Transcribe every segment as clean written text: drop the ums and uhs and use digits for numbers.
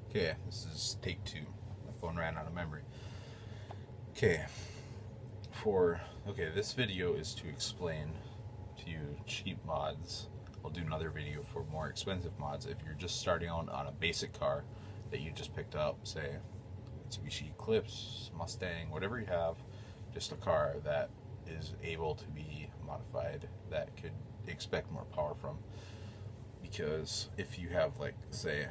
Okay, this is take two. My phone ran out of memory. Okay, this video is to explain to you cheap mods. I'll do another video for more expensive mods. If you're just starting out on a basic car that you just picked up, say Mitsubishi Eclipse, Mustang, whatever you have, just a car that is able to be modified, that could expect more power from. Because if you have, like, say,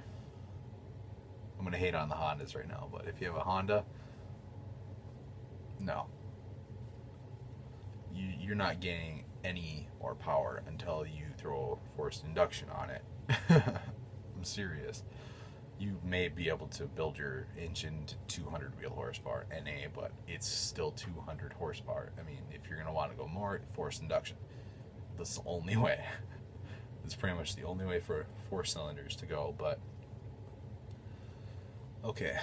I'm going to hate on the Hondas right now, but if you have a Honda, no. You're not gaining any more power until you throw forced induction on it. I'm serious. You may be able to build your engine to 200 wheel horsepower NA, but it's still 200 horsepower. I mean, if you're going to want to go more, forced induction. That's the only way. It's pretty much the only way for 4 cylinders to go, but okay,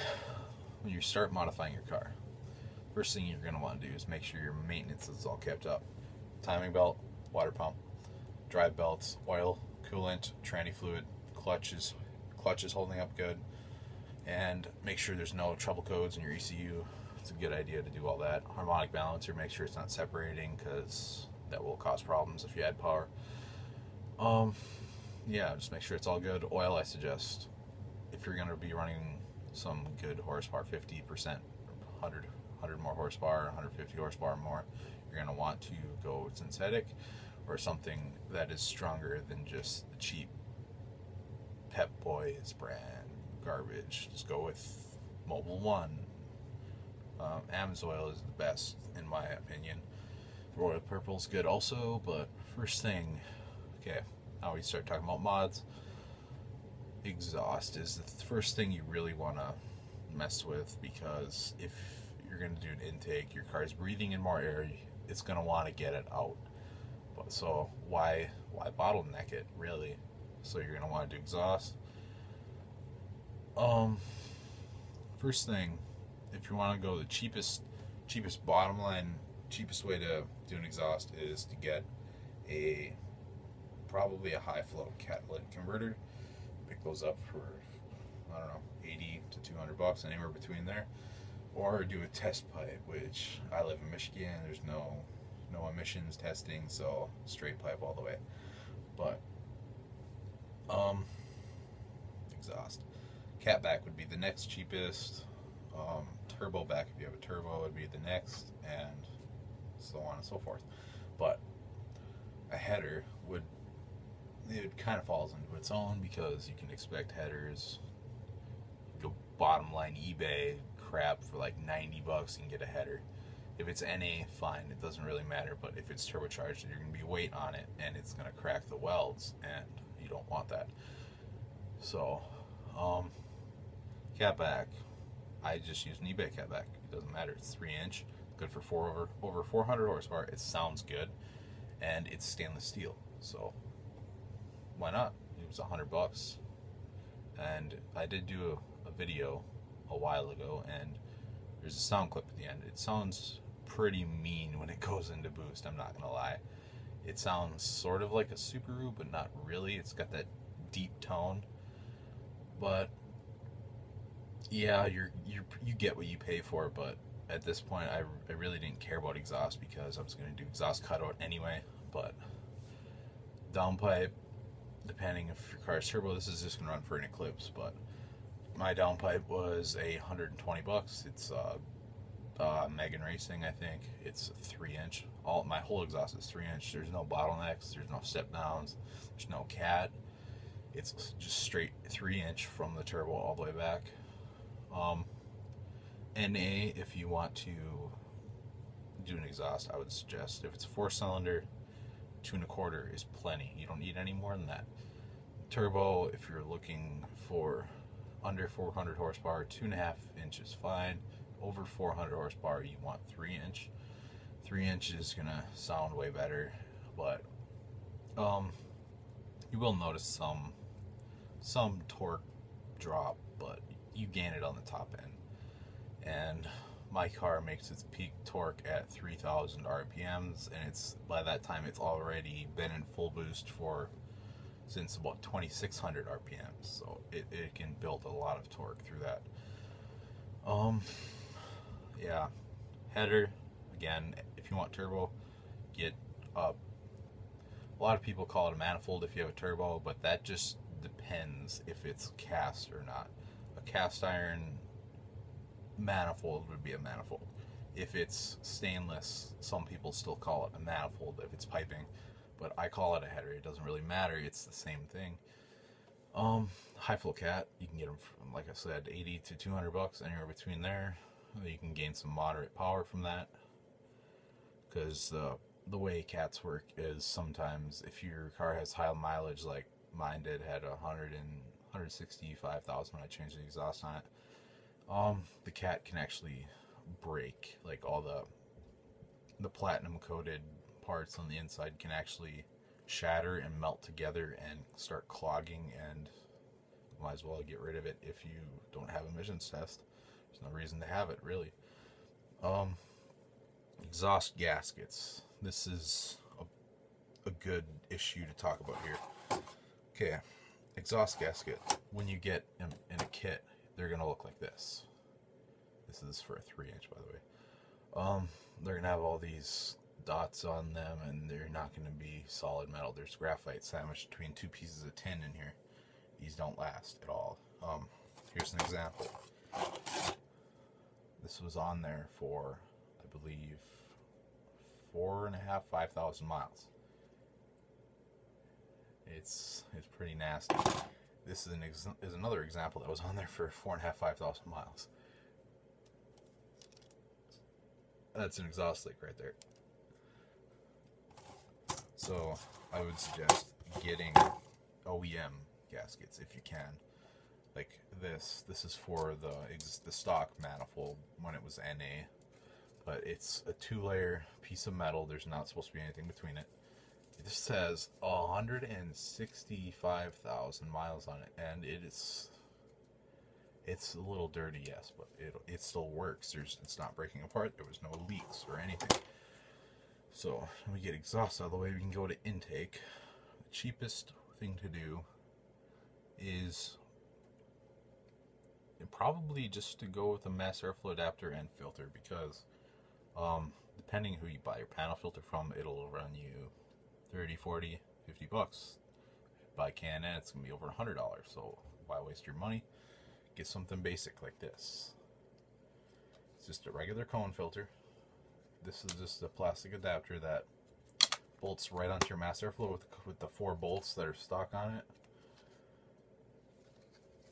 when you start modifying your car, first thing you're going to want to do is make sure your maintenance is all kept up. Timing belt, water pump, drive belts, oil, coolant, tranny fluid, clutches holding up good, and make sure there's no trouble codes in your ECU. It's a good idea to do all that. Harmonic balancer, make sure it's not separating, because that will cause problems if you add power. Yeah, just make sure it's all good. Oil, I suggest, if you're going to be running some good horsepower, 50%, 100 more horsepower, 150 horsepower more, you're going to want to go synthetic or something that is stronger than just the cheap Pep Boys brand garbage. Just go with Mobil 1. Amsoil is the best, in my opinion. Royal Purple's good also, but first thing, okay, now we start talking about mods. Exhaust is the first thing you really want to mess with, because if you're going to do an intake, your car's breathing in more air, it's going to want to get it out. So why bottleneck it, really? So you're going to want to do exhaust. First thing, if you want to go the cheapest bottom line, cheapest way to do an exhaust is to get probably a high flow catalytic converter. Pick those up for, I don't know, 80 to 200 bucks, anywhere between there. Or do a test pipe, which I live in Michigan, there's no emissions testing, so straight pipe all the way. But exhaust, catback would be the next cheapest. Turbo back, if you have a turbo, would be the next, and so on and so forth. But a header it kind of falls into its own, because you can expect headers, go bottom line eBay crap for like 90 bucks, you can get a header. If it's NA, fine, it doesn't really matter, but if it's turbocharged, you're going to be weight on it, and it's going to crack the welds, and you don't want that. So, catback, I just use an eBay catback. It doesn't matter, it's 3-inch, good for over 400 horsepower, it sounds good, and it's stainless steel, so why not? It was 100 bucks, and I did do a video a while ago, and there's a sound clip at the end. It sounds pretty mean when it goes into boost, I'm not gonna lie. It sounds sort of like a Subaru, but not really. It's got that deep tone, but yeah, you get what you pay for. But at this point, I really didn't care about exhaust, because I was gonna do exhaust cutout anyway. But downpipe, depending if your car's turbo, this is just gonna run for an Eclipse, but my downpipe was 120 bucks. It's Megan Racing, I think. It's 3-inch. My whole exhaust is 3-inch. There's no bottlenecks. There's no step downs. There's no cat. It's just straight 3-inch from the turbo all the way back. NA, if you want to do an exhaust, I would suggest, if it's a 4-cylinder, 2 1/4 is plenty. You don't need any more than that. Turbo, if you're looking for under 400 horsepower, 2.5 inches is fine. Over 400 horsepower, you want 3-inch. 3-inch is gonna sound way better, but you will notice some torque drop, but you gain it on the top end. And my car makes its peak torque at 3,000 RPMs, and by that time it's already been in full boost for since about 2600 RPMs, so it can build a lot of torque through that. Yeah, header, again, if you want turbo, get a lot of people call it a manifold if you have a turbo, but that just depends if it's cast or not. A cast iron manifold would be a manifold. If it's stainless, some people still call it a manifold if it's piping, but I call it a header. It doesn't really matter. It's the same thing. High flow cat, you can get them from, like I said, 80 to 200 bucks, anywhere between there. You can gain some moderate power from that, because the way cats work is sometimes if your car has high mileage, like mine did, had 165,000 when I changed the exhaust on it. The cat can actually break, like all the platinum coated parts on the inside can actually shatter and melt together and start clogging, and might as well get rid of it if you don't have emissions test. There's no reason to have it, really. Exhaust gaskets. This is a good issue to talk about here. Okay, exhaust gasket. When you get in a kit, they're gonna look like this. This is for a 3-inch, by the way. They're gonna have all these dots on them, and they're not gonna be solid metal. There's graphite sandwiched between two pieces of tin in here. These don't last at all. Here's an example. This was on there for, I believe, 5,000 miles. It's pretty nasty. This is another example that was on there for 5,000 miles. That's an exhaust leak right there. So I would suggest getting OEM gaskets if you can. Like this is for the stock manifold when it was NA, but it's a 2-layer piece of metal. There's not supposed to be anything between it. It says 165,000 miles on it, and it's a little dirty, yes, but it still works. It's not breaking apart. There was no leaks or anything. So when we get exhaust out of the way, we can go to intake. The cheapest thing to do is probably just to go with a mass airflow adapter and filter, because depending who you buy your panel filter from, it'll run you 30, 40, 50 bucks. If you buy K&N, it's gonna be over $100. So why waste your money? Get something basic like this. It's just a regular cone filter. This is just a plastic adapter that bolts right onto your mass airflow with the 4 bolts that are stock on it.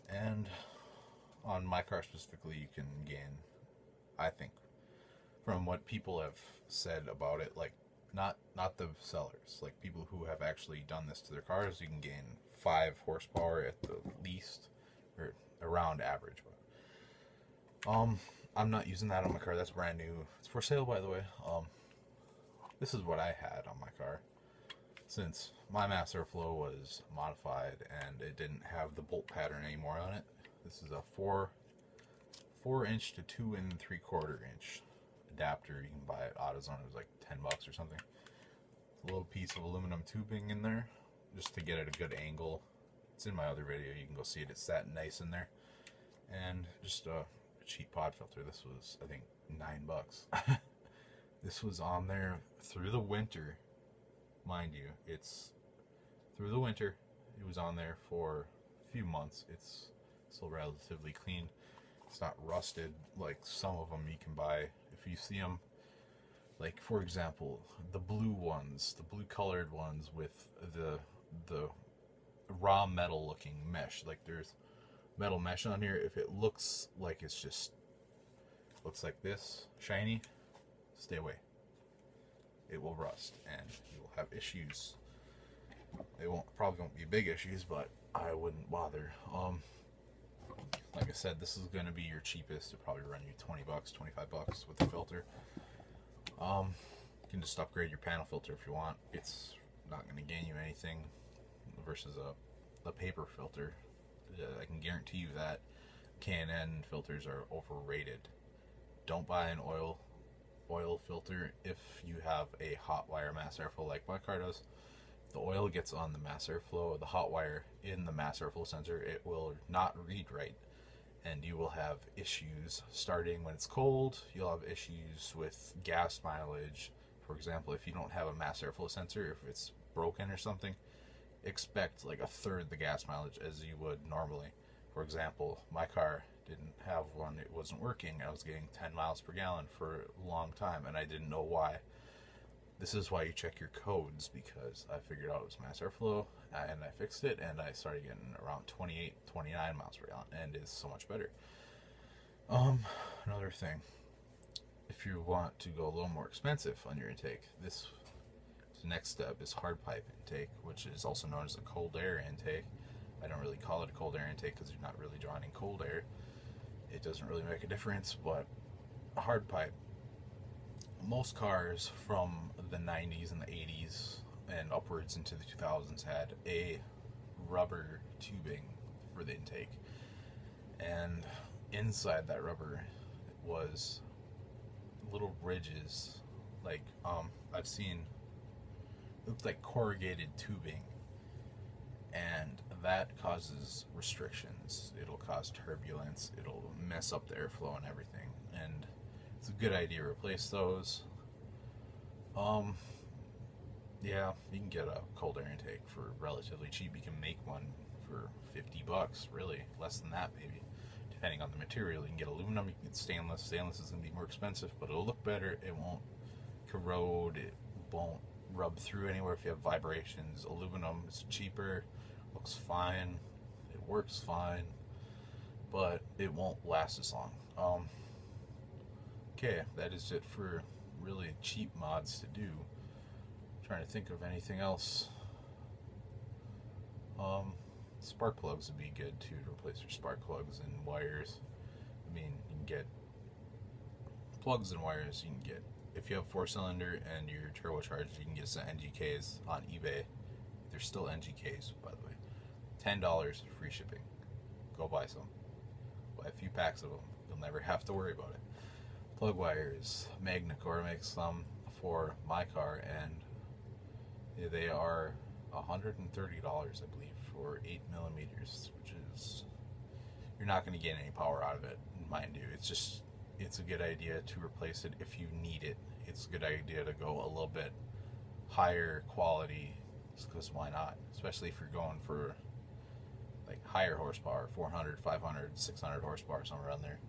And on my car specifically, you can gain, I think, from what people have said about it, like not the sellers, like people who have actually done this to their cars, you can gain 5 horsepower at the least, or around average. But I'm not using that on my car. That's brand new. It's for sale, by the way. This is what I had on my car, since my mass airflow was modified and it didn't have the bolt pattern anymore on it. This is a 4-inch to 2 3/4-inch adapter. You can buy it at AutoZone. It was like 10 bucks or something. It's a little piece of aluminum tubing in there just to get it a good angle. It's in my other video. You can go see it. It's sat nice in there. And just a cheap pod filter. This was, I think, 9 bucks. This was on there through the winter, mind you. It's through the winter. It was on there for a few months. It's still relatively clean. It's not rusted like some of them you can buy. If you see them, like for example, the blue ones, the blue colored ones with the raw metal looking mesh, like there's metal mesh on here. If it looks like it's just looks like this shiny, stay away. It will rust and you will have issues. They probably won't be big issues, but I wouldn't bother. Like I said, this is going to be your cheapest. It'll probably run you 20 bucks, 25 bucks with the filter. You can just upgrade your panel filter if you want. It's not going to gain you anything versus a paper filter. I can guarantee you that K&N filters are overrated. Don't buy an oil filter if you have a hot wire mass airflow like my car does. the oil gets on the mass airflow, the hot wire in the mass airflow sensor, it will not read right. And you will have issues starting when it's cold. You'll have issues with gas mileage. For example, if you don't have a mass airflow sensor, if it's broken or something, expect like a third the gas mileage as you would normally. For example, my car didn't have one, it wasn't working. I was getting 10 miles per gallon for a long time, and I didn't know why. This is why you check your codes, because I figured out it was mass airflow, and I fixed it, and I started getting around 28, 29 miles per gallon, and it's so much better. Another thing, if you want to go a little more expensive on your intake, this next step is hard pipe intake, which is also known as a cold air intake. I don't really call it a cold air intake because you're not really drawing in cold air. It doesn't really make a difference, but a hard pipe. Most cars from the 90s and the 80s and upwards into the 2000s had a rubber tubing for the intake. And inside that rubber was little ridges, like I've seen, it looked like corrugated tubing, and that causes restrictions. It'll cause turbulence, it'll mess up the airflow and everything, and it's a good idea to replace those. Yeah, you can get a cold air intake for relatively cheap. You can make one for $50, really, less than that maybe, depending on the material. You can get aluminum, you can get stainless. Stainless is going to be more expensive, but it'll look better. It won't corrode, it won't rub through anywhere if you have vibrations. Aluminum is cheaper, looks fine, it works fine, but it won't last as long. Okay, that is it for really cheap mods to do. I'm trying to think of anything else. Spark plugs would be good too, to replace your spark plugs and wires. I mean, you can get plugs and wires. You can get, if you have 4-cylinder and you're turbocharged, you can get some NGKs on eBay. They're still NGKs, by the way. $10 free shipping. Go buy some. Buy a few packs of them. You'll never have to worry about it. Plug wires. Magna-Core makes some for my car, and they are $130, I believe, for 8mm, which is, you're not going to get any power out of it, mind you. It's a good idea to replace it if you need it. It's a good idea to go a little bit higher quality, because why not? Especially if you're going for like higher horsepower, 400, 500, 600 horsepower, somewhere around there.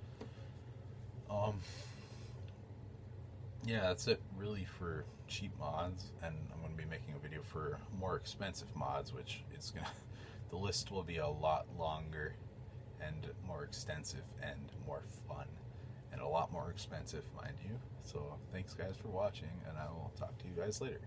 Yeah, that's it really for cheap mods, and I'm going to be making a video for more expensive mods, which it's gonna, the list will be a lot longer and more extensive and more fun and a lot more expensive, mind you. So thanks guys for watching, and I will talk to you guys later.